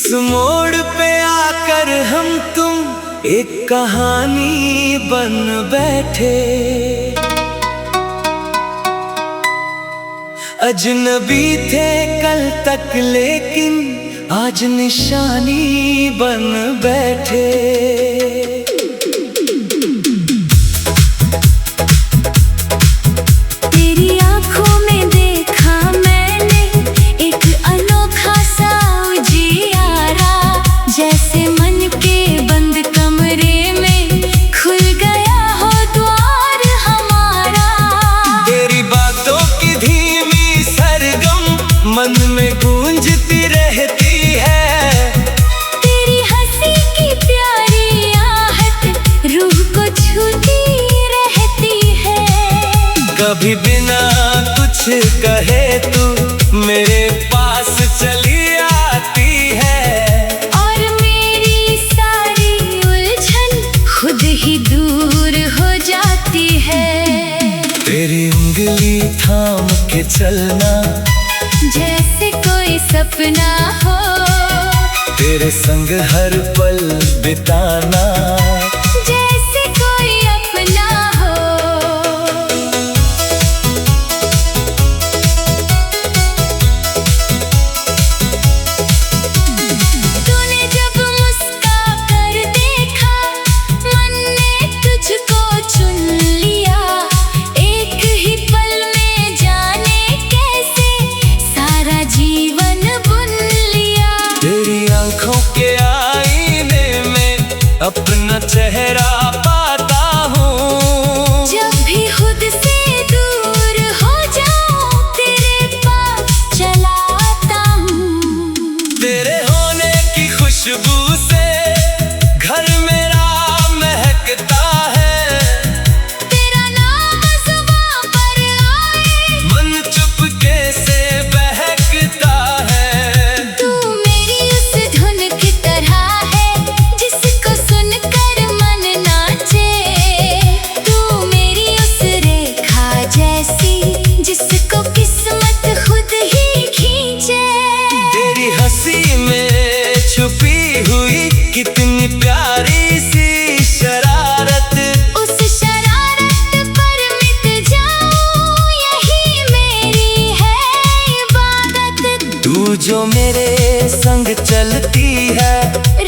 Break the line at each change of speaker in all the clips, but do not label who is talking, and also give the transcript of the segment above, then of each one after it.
इस मोड़ पे आकर हम तुम एक कहानी बन बैठे। अजनबी थे कल तक लेकिन आज निशानी बन बैठे।
तेरी आंखों में देखा मैंने एक अनोखा सा उजियारा, जैसे मन के बंद कमरे में खुल गया हो द्वार हमारा।
तेरी बातों की धीमी सरगम मन में गूंजती रहती है।
तेरी हंसी की प्यारी आहट रूह को छूती रहती है।
कभी बिना कुछ कहे तू मेरे पास चली आती है,
और मेरी सारी उलझन खुद ही दूर हो जाती है।
तेरी उंगली थाम के चलना
जैसे कोई सपना हो,
तेरे संग हर पल बिताना
जैसे कोई अपना हो। तूने जब मुस्का कर देखा, मन ने तुझको चुन लिया। एक ही पल में जाने कैसे सारा जीवन बुन लिया।
तेरी आंखों के आईने में अपना चेहरा पाता हूँ।
जब भी खुद से दूर हो जाऊं तेरे पास चला आता हूँ।
तेरे होने की खुशबू से घर मेरा महकता है।
तेरा नाम ज़ुबां पर आए,
मन चुपके से बहकता है।
तू मेरी उस धुन की तरह है जिसको सुनकर मन नाचे। तू मेरी उस रेखा जैसी जिसको किस्मत खुद ही खींचे।
तेरी हंसी में छुपी हुई कितनी प्यारी सी शरारत,
उस शरारत पर मिट जाऊं यही मेरी है इबादत।
तू जो मेरे संग चलती है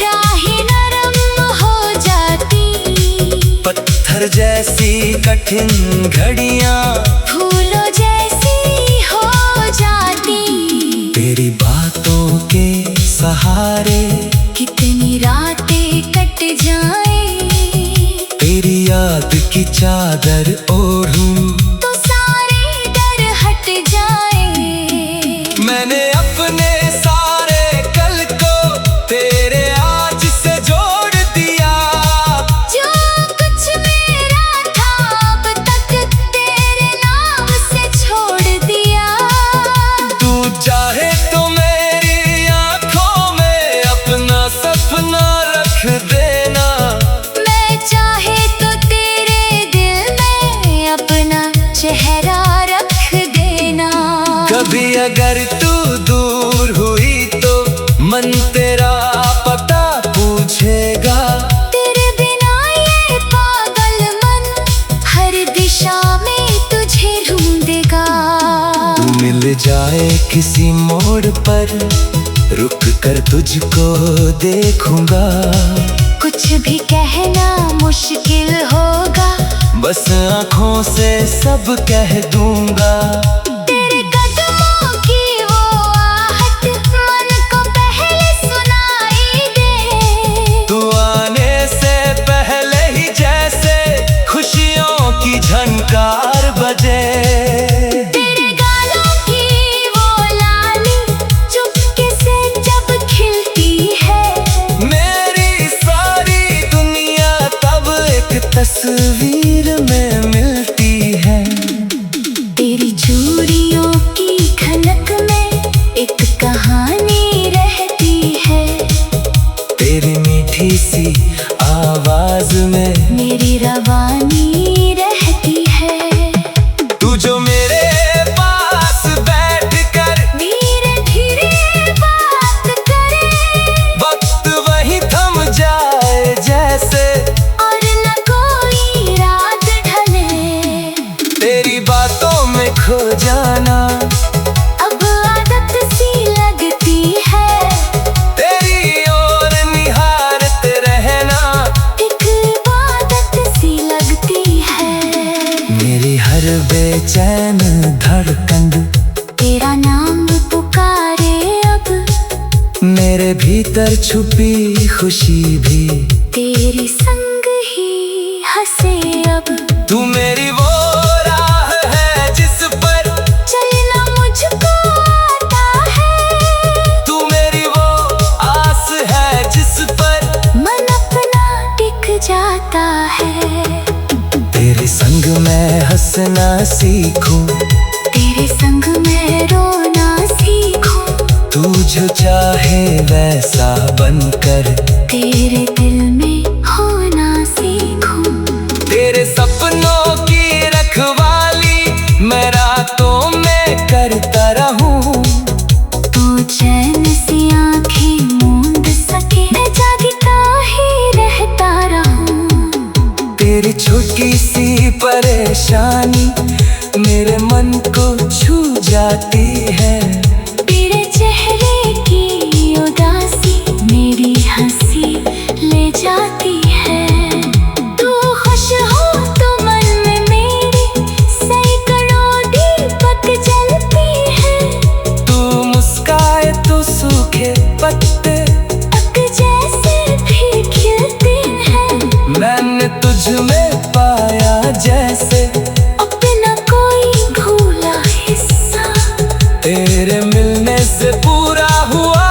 राहें नरम हो जाती,
पत्थर जैसी कठिन घड़ियां
फूलों जैसी हो जाती।
तेरी बातों के सहारे
कितनी रातें कट जाएं,
तेरी याद की चादर ओढ़ूं।
तो सारे डर हट जाएं।
मैंने अपने सारे कल को तेरे आज से जोड़ दिया।
जो कुछ मेरा था अब तक तेरे नाम से छोड़ दिया।
तू चाहे तो मेरी आंखों में अपना सपना रख देना।
मैं चाहे तो तेरे दिल में अपना चेहरा रख देना।
कभी अगर तू दूर हुई तो मन तेरा पता पूछेगा।
तेरे बिना ये पागल मन हर दिशा में तुझे ढूंढेगा।
तू मिल जाए किसी मोड़ पर रुक कर तुझको देखूंगा।
कुछ भी कहना मुश्किल होगा,
बस आँखों से सब कह दूंगा।
तेरे कदमों की वो आहट मन को पहले सुनाई दे।
तू आने से पहले ही जैसे खुशियों की झनकार बजे।
तेरे गालों की वो लाली चुपके से जब खिलती है,
मेरी सारी दुनिया तब एक तस्वीर में मिलती है।
तेरी चूड़ियों की खनक में एक कहानी रहती है।
तेरी मीठी सी आवाज में
मेरी रवानी रहती है।
तू जो मेरे पास बैठ कर
धीरे धीरे बात करे,
अंदर छुपी खुशी भी
तेरे संग ही हंसे अब।
तू मेरी वो राह है जिस पर
चलना मुझको आता है।
तू मेरी वो आस है जिस पर
मन अपना टिक जाता है।
तेरे संग मैं हंसना सीखूं,
तेरे संग मैं रोना सीखूं।
तू जो चाहे वैसा बनकर
तेरे दिल में होना सीखूं।
तेरे सपनों की रखवाली मैं रातों में करता रहूं।
तू चैन सी आंखें मूंद सके, मैं जागता ही रहता रहूं।
तेरी छोटी सी परेशानी मेरे मन को छू जाती है।
तेरे चेहरे की उदासी मेरी हंसी ले जाती है। तू खुश हो तो मन में मेरे सैकड़ों दीपक जलती है।
तू मुस्काए तो सूखे पत्ते
पक जैसे भी खिलते हैं।
मैंने तुझ में पाया जैसे
अपना कोई भूला हिस्सा।
तेरे मिलने से पूरा हुआ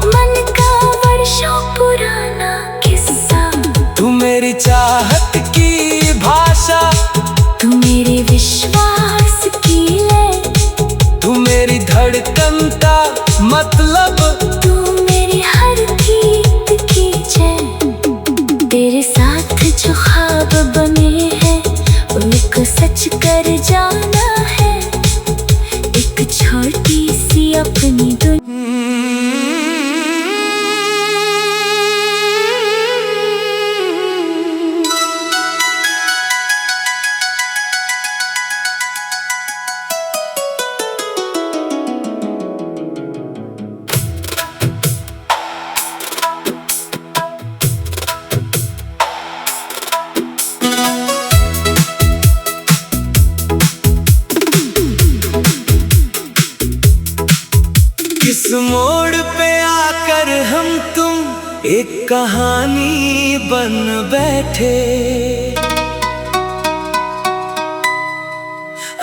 मन का वर्षों पुराना किस्सा।
तू मेरी चाहत की भाषा,
तू मेरे विश्वास की लय।
तू मेरी धड़कन का मतलब,
तू मेरी हर गीत की जय। तेरे साथ जो ख्वाब बने हैं उनको सच कर जाना है। एक छोटी सी अपनी दुनिया।
इस मोड़ पे आकर हम तुम एक कहानी बन बैठे।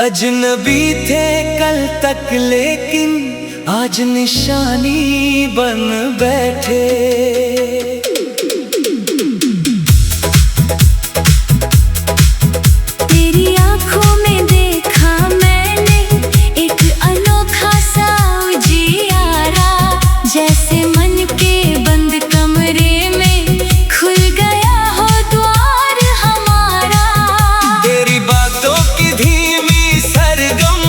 अजनबी थे कल तक लेकिन आज निशानी बन बैठे।
तेरी आंखों में देखा मैंने एक अनोखा सा उजियारा। जैसे मन के बंद कमरे में खुल गया हो द्वार हमारा।
तेरी बातों की धीमी सरगम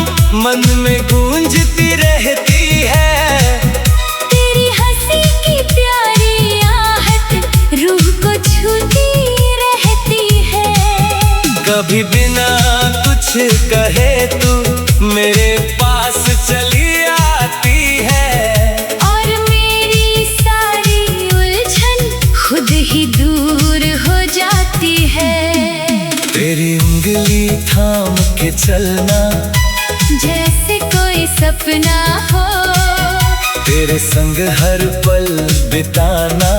मन में गूंजती रहती है।
तेरी हंसी की प्यारी आहट रूह को छूती रहती है।
कभी बिना कुछ कहे तू मेरे पास चली आती है।
और मेरी सारी उलझन खुद ही दूर हो जाती है।
तेरी उंगली थाम के चलना
जैसे कोई सपना हो।
तेरे संग हर पल बिताना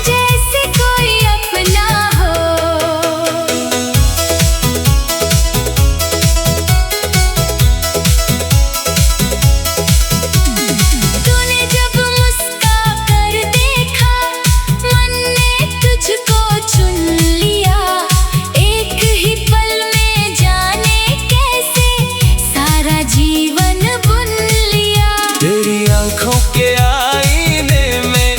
जैसे कोई अपना हो। तूने जब मुस्का कर देखा मन ने तुझको चुन लिया। एक ही पल में जाने कैसे सारा जीवन बुन लिया।
तेरी आंखों के आईने में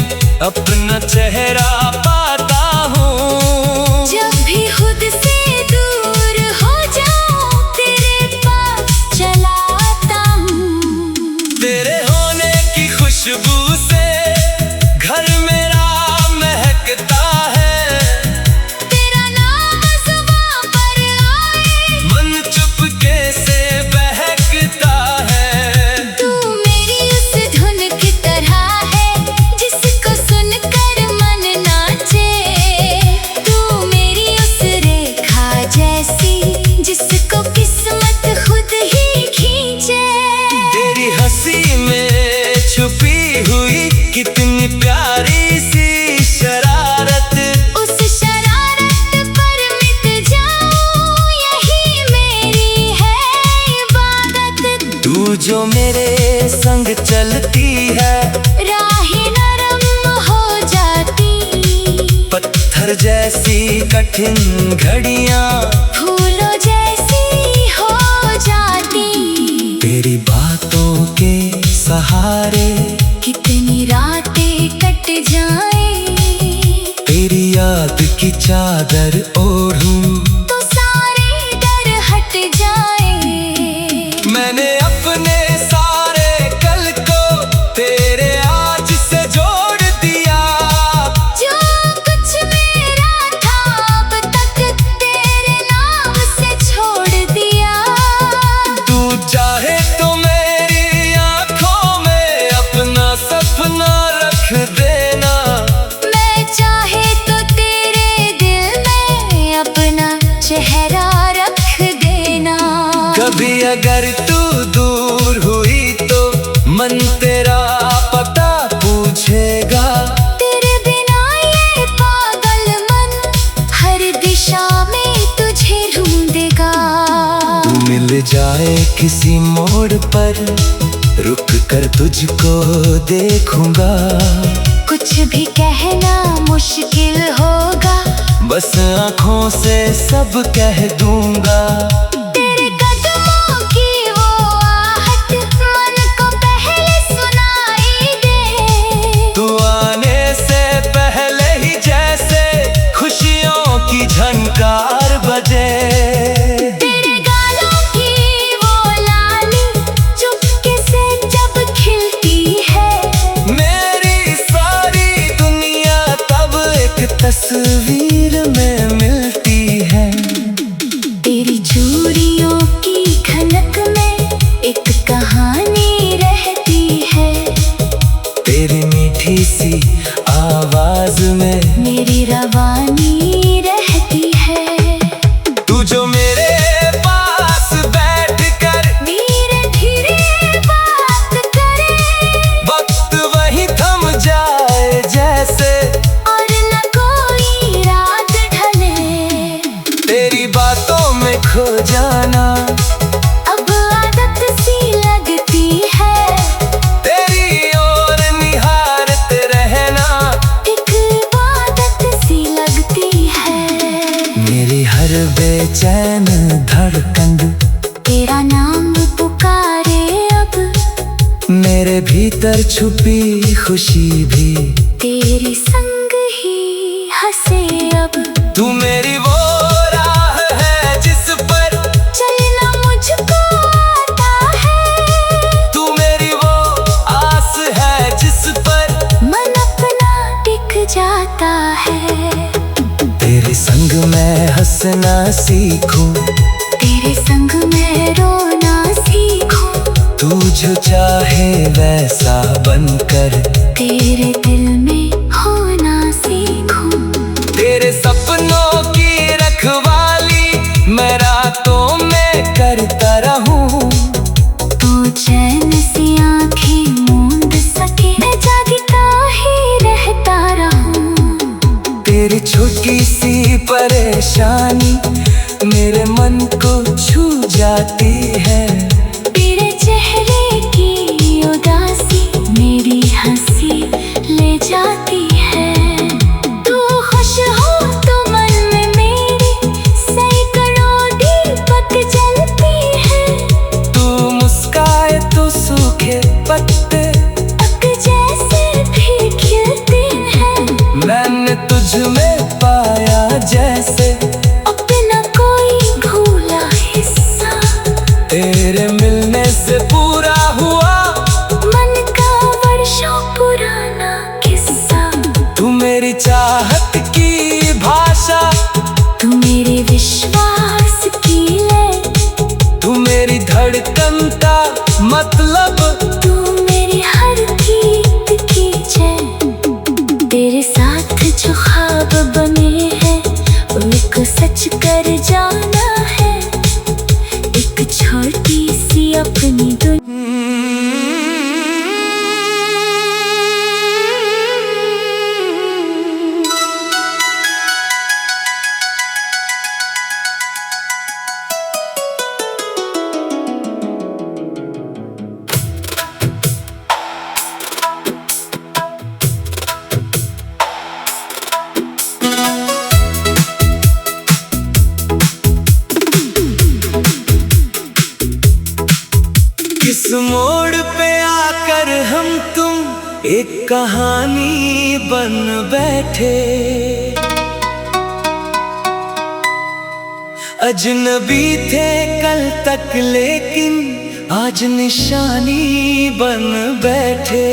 अपना चेहरा पाता हूँ।
जब भी खुद से दूर हो जाऊं तेरे पास चला आता हूँ।
तेरे होने की खुशबू से घर मेरा महकता है।
तेरा नाम ज़ुबां पर आए
मन चुपके से बहकता है।
तू मेरी उस धुन की तरह है जिसको सुनकर
कठिन घड़ियां
फूलों जैसी हो जाती।
तेरी बातों के सहारे
कितनी रातें कट जाए।
तेरी याद की चादर ओढ़ूं
तो सारे डर हट जाए।
मैंने अपने सारे कल को तेरे आज से जोड़ दिया।
जो कुछ मेरा था अब तक तेरे नाम से छोड़ दिया।
तू चाहे तो मेरी आंखों में अपना सपना रख देना।
मैं चाहे तो तेरे दिल में अपना चेहरा रख देना।
कभी अगर तू दूर हुई तो मन तेरा पता पूछेगा।
तेरे बिना ये पागल मन हर दिशा में तुझे ढूंढेगा।
तू मिल जाए किसी मोड़ पर रुक कर तुझको देखूंगा।
कुछ भी कहना मुश्किल होगा।
बस आँखों से सब कह दूंगा।
तेरे कदमों की वो आहट मन को पहले सुनाई दे।
तू आने से पहले ही जैसे खुशियों की झनकार बजे।
तेरे गालों की वो लाली चुपके से जब खिलती है।
मेरी सारी दुनिया तब एक तस्वीर में मिलती है।
तेरी चूड़ियों की खनक में एक कहानी रहती है।
तेरी मीठी सी आवाज में
मेरी रवानी रहती है।
तू जो मेरे पास बैठ कर
धीरे धीरे बात करे।
वक्त वहीं थम जाए जैसे
और न कोई रात ढले।
तेरी बातों में खो जाना
अब आदत सी लगती है।
तेरी ओर निहारते रहना
एक इबादत सी लगती है।
मेरी हर बेचैन धड़कन
तेरा नाम पुकारे अब।
मेरे भीतर छुपी खुशी भी
तेरे संग ही हंसे अब।
तू मेरी वो राह है जिस पर
चलना मुझको आता है।
तू मेरी वो आस है जिस पर
मन अपना टिक जाता है।
तेरे संग मैं हंसना सीखूं।
तेरे संग मैं रोना सीखूं।
तू जो चाहे वैसा बनकर
तेरे दिल में होना सीखूं।
तेरे सपनों की रखवाली मैं रातों में करता रहूं।
तू चैन सी आंखें मूंद सके मैं जागता ही रहता रहूं।
तेरी छोटी सी परेशानी मेरे मन को छू जाती है।
तेरे चेहरे की उदासी मेरी हंसी ले जाती है। तू खुश हो तो मन में मेरी सैकड़ों दीपक जलती है।
तू मुस्काए तो सूखे पत्ते
पक जैसे भी खिलते हैं।
मैंने तुझ में पाया जैसे
अपना कोई भूला हिस्सा।
तेरे मिलने से पूरा हुआ
मन का वर्षों पुराना किस्सा।
तू मेरी चाहत की भाषा।
तू मेरे विश्वास की ले।
तू मेरी धड़कन का मतलब।
तू मेरी हर गीत की जय। तेरे साथ जो ख्वाब बने हैं उनको सच कर जाना है। एक छोटी सी अपनी दुनिया।
कहानी बन बैठे। अजनबी थे कल तक लेकिन आज निशानी बन बैठे।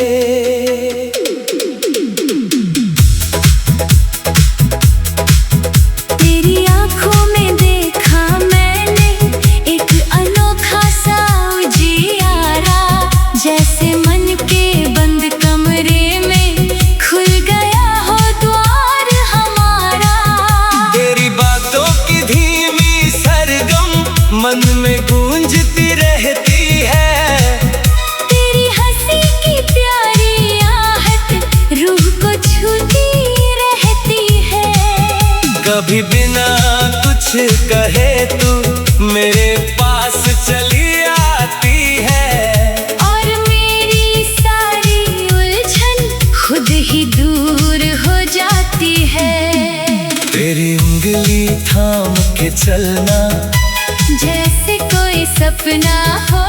तेरी आंखों में देखा मैंने एक अनोखा सा उजियारा, जैसे मन के बंद कमरे में खुल गया हो द्वार हमारा।
तेरी बातों की धीमी सरगम मन में गूंजती रहती है।
तेरी हंसी की प्यारी आहट रूह को छूती रहती है।
कभी बिना कुछ कहे तू मेरे पास चली आती है,
और मेरी सारी उलझन खुद ही दूर हो जाती है।
तेरी उंगली थाम के चलना
जैसे कोई सपना हो,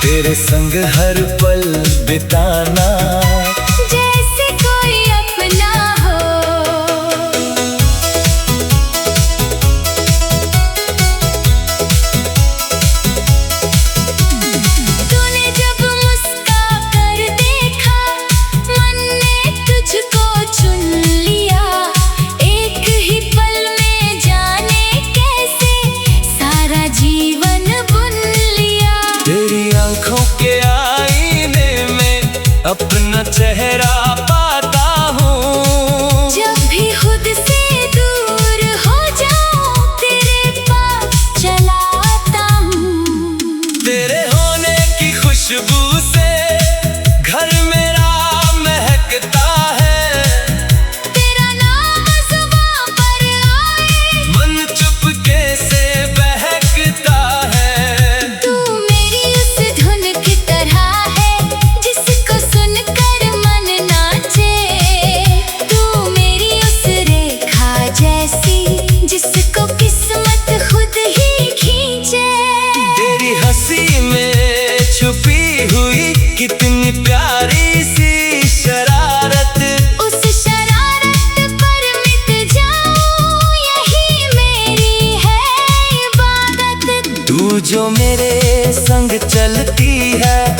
तेरे संग हर पल बिताना
जैसे कोई अपना हो। तूने जब मुस्का कर देखा, मन ने तुझको चुन लिया। एक ही पल में जाने कैसे सारा जीवन बुन लिया।
तेरी आंखों के आईने में अपना चेहरा पाता हूँ।
जब भी खुद से दूर हो जाऊं तेरे पास चला आता हूँ।
तेरे होने की खुशबू से घर मेरा महकता है।
तेरा नाम ज़ुबां पर आए,
मन चुपके से बहकता है।
तू मेरी उस धुन की तरह है जिसको सुनकर मन नाचे। तू मेरी उस रेखा जैसी जिसको किस्मत खुद ही खींचे।
तेरी हंसी में छुपी हुई कितनी प्यारी सी शरारत,
उस शरारत पर मिट जाऊं यही मेरी है इबादत।
तू जो मेरे संग चलती है